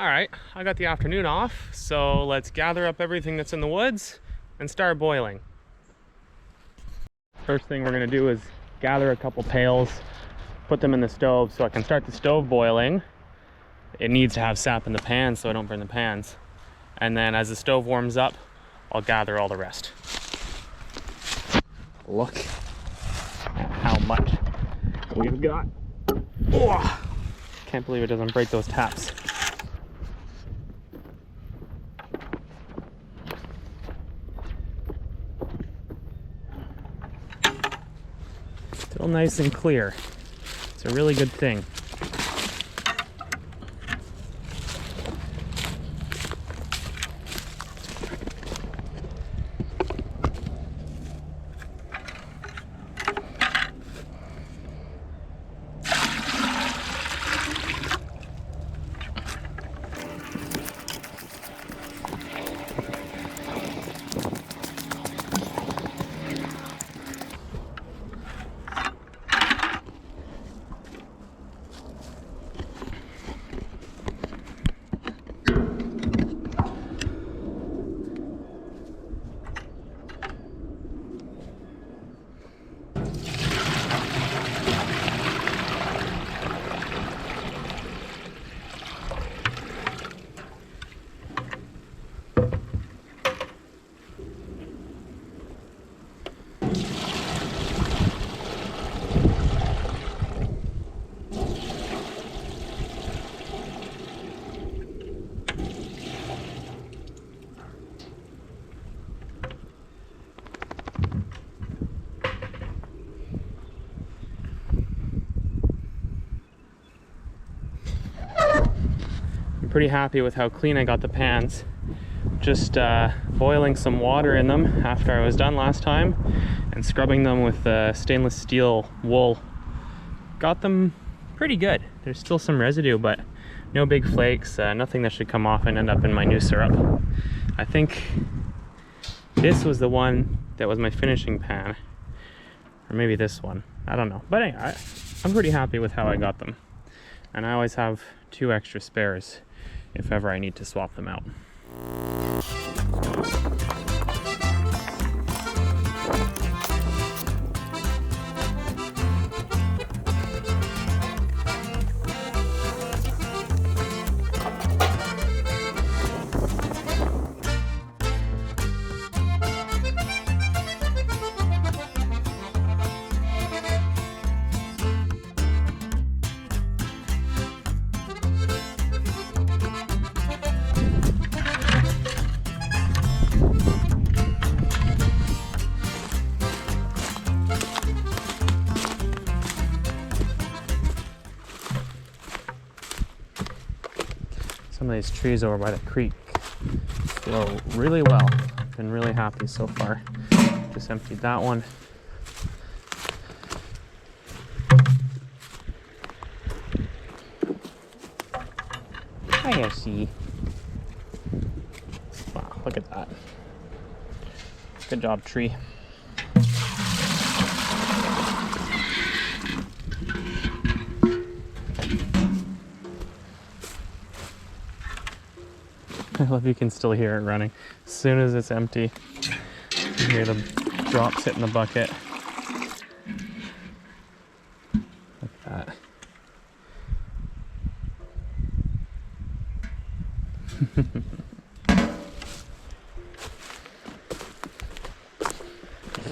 All right, I got the afternoon off, so let's gather up everything that's in the woods and start boiling. First thing we're gonna do is gather a couple pails, put them in the stove so I can start the stove boiling. It needs to have sap in the pan so I don't burn the pans. And then as the stove warms up, I'll gather all the rest. Look at how much we've got. Oh, can't believe it doesn't break those taps. Still nice and clear. It's a really good thing. Pretty happy with how clean I got the pans. Just boiling some water in them after I was done last time and scrubbing them with stainless steel wool. Got them pretty good. There's still some residue, but no big flakes, nothing that should come off and end up in my new syrup. I think this was the one that was my finishing pan, or maybe this one, I don't know. But anyway, I'm pretty happy with how I got them, and I always have 2 extra spares if ever I need to swap them out. Some of these trees over by the creek grow really well. Been really happy so far. Just emptied that one. I see. Wow, look at that. Good job, tree. I love you can still hear it running. As soon as it's empty, you hear the drops hitting the bucket. Look at that.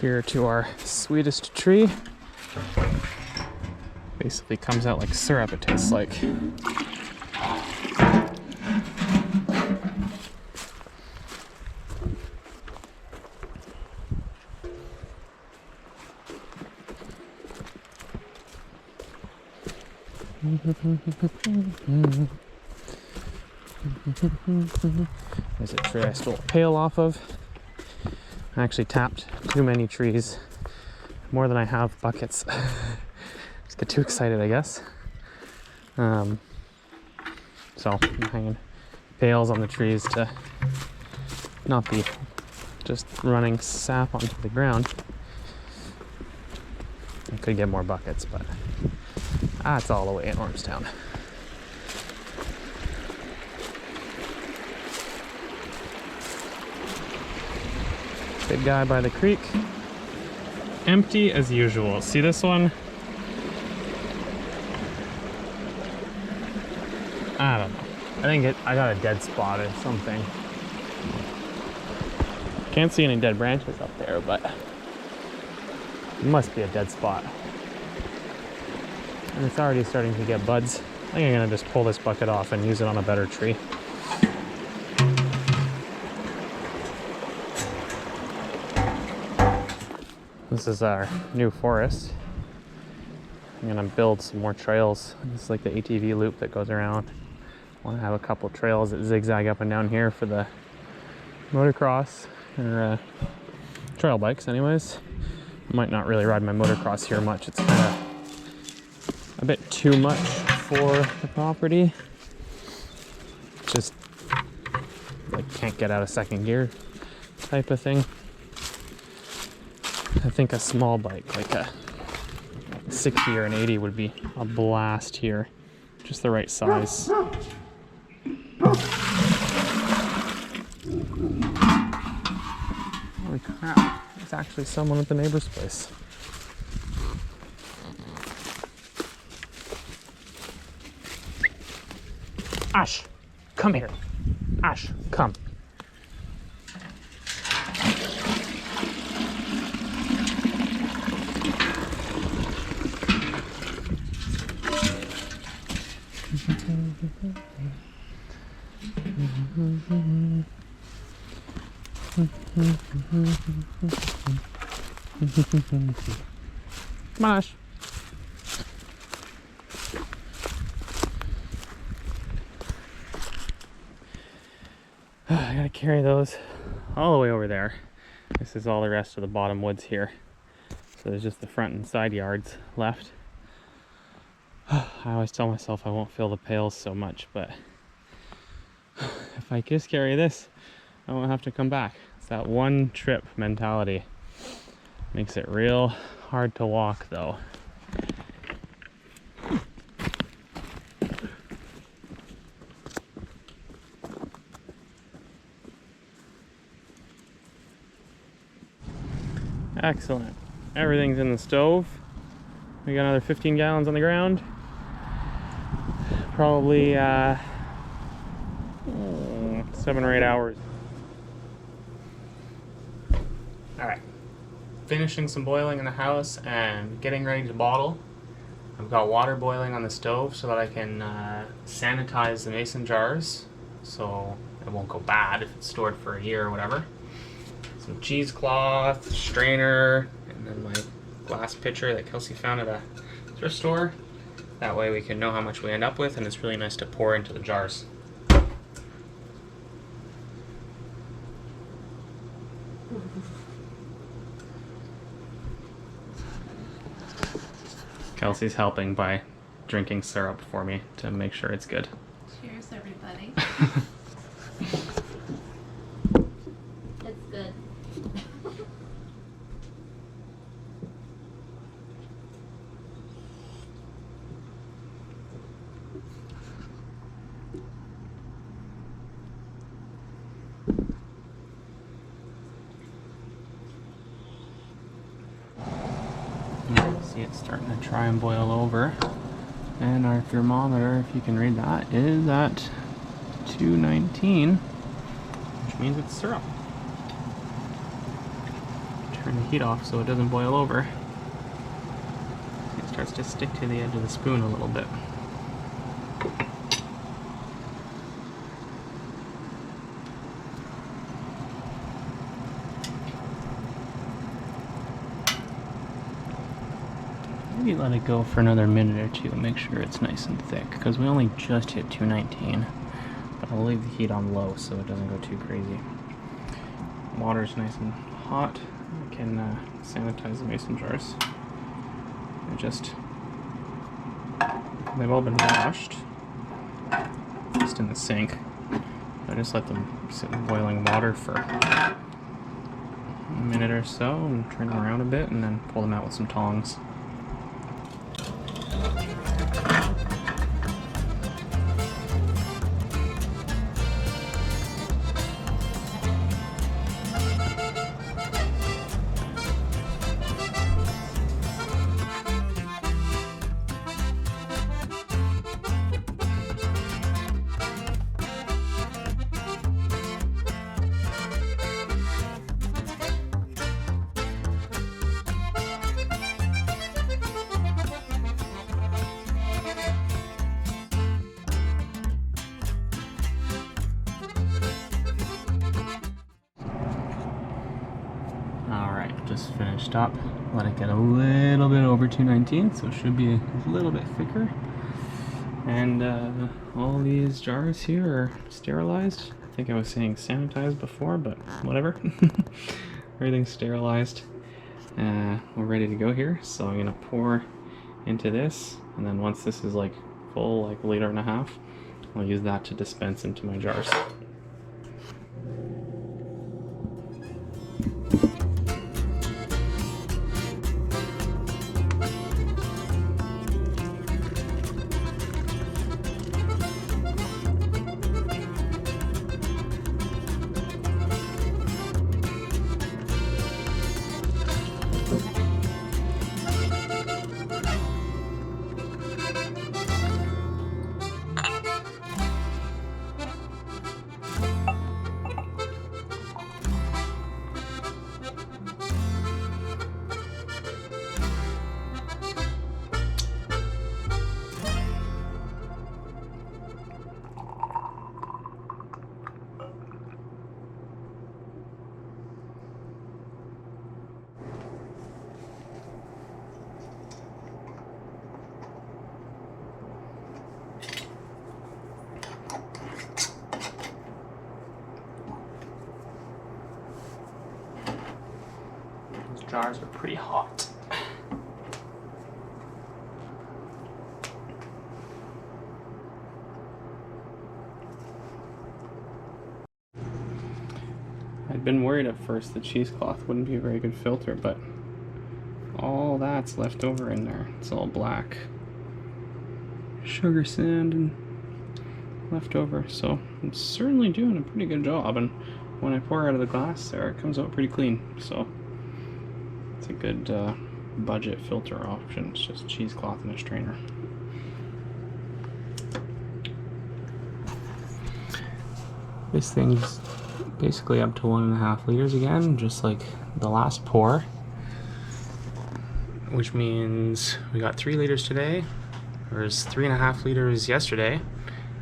Here to our sweetest tree. Basically comes out like syrup, it tastes like. There's a tree I stole a pail off of. I actually tapped too many trees, more than I have buckets. Just get too excited, I guess. So I'm hanging pails on the trees to not be just running sap onto the ground. I could get more buckets, but it's all the way in Ormstown. Big guy by the creek. Empty as usual. See this one? I don't know. I think I got a dead spot or something. Can't see any dead branches up there, but it must be a dead spot. And it's already starting to get buds. I think I'm gonna just pull this bucket off and use it on a better tree. This is our new forest. I'm gonna build some more trails. This is like the ATV loop that goes around. I wanna have a couple trails that zigzag up and down here for the motocross or trail bikes anyways. I might not really ride my motocross here much. It's kind of a bit too much for the property. Just like can't get out of second gear type of thing. I think a small bike like a 60 or an 80 would be a blast here. Just the right size. Holy crap, there's actually someone at the neighbor's place. Ash, come here. Ash, come. Come on, Ash. I gotta carry those all the way over there. This is all the rest of the bottom woods here. So there's just the front and side yards left. I always tell myself I won't fill the pails so much, but if I just carry this, I won't have to come back. It's that one trip mentality. Makes it real hard to walk though. Excellent. Everything's in the stove. We got another 15 gallons on the ground. Probably 7 or 8 hours. Alright. Finishing some boiling in the house and getting ready to bottle. I've got water boiling on the stove so that I can sanitize the mason jars so it won't go bad if it's stored for a year or whatever. Some cheesecloth, strainer, and then my glass pitcher that Kelsey found at a thrift store. That way we can know how much we end up with, and it's really nice to pour into the jars. Kelsey's helping by drinking syrup for me to make sure it's good. Cheers, everybody. It's good. See, it's starting to try and boil over. And our thermometer, if you can read that, is at 219, which means it's syrup. Turn the heat off so it doesn't boil over. It starts to stick to the edge of the spoon a little bit. Maybe let it go for another minute or two and make sure it's nice and thick, because we only just hit 219. But I'll leave the heat on low so it doesn't go too crazy. Water's nice and hot. I can sanitize the mason jars. They've all been washed, just in the sink. I just let them sit in boiling water for a minute or so and turn them around a bit and then pull them out with some tongs. finished up. Let it get a little bit over 219, so it should be a little bit thicker. And all these jars here are sterilized. I think I was saying sanitized before, but whatever. Everything's sterilized. We're ready to go here, so I'm gonna pour into this, and then once this is like full, like 1.5 liters, I'll use that to dispense into my jars. Jars are pretty hot. I'd been worried at first the cheesecloth wouldn't be a very good filter, but all that's left over in there. It's all black sugar sand and left over, so it's certainly doing a pretty good job. And when I pour out of the glass there, it comes out pretty clean, so it's a good budget filter option. It's just cheesecloth and a strainer. This thing's basically up to 1.5 liters again, just like the last pour, which means we got 3 liters today. There was 3.5 liters yesterday,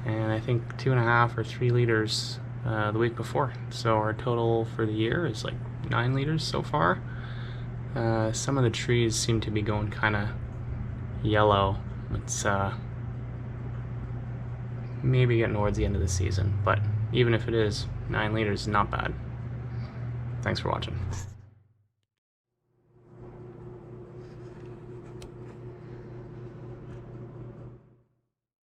and I think 2.5 or 3 liters the week before. So our total for the year is like 9 liters so far. Some of the trees seem to be going kind of yellow. It's maybe getting towards the end of the season, but even if it is, 9 liters is not bad. Thanks for watching.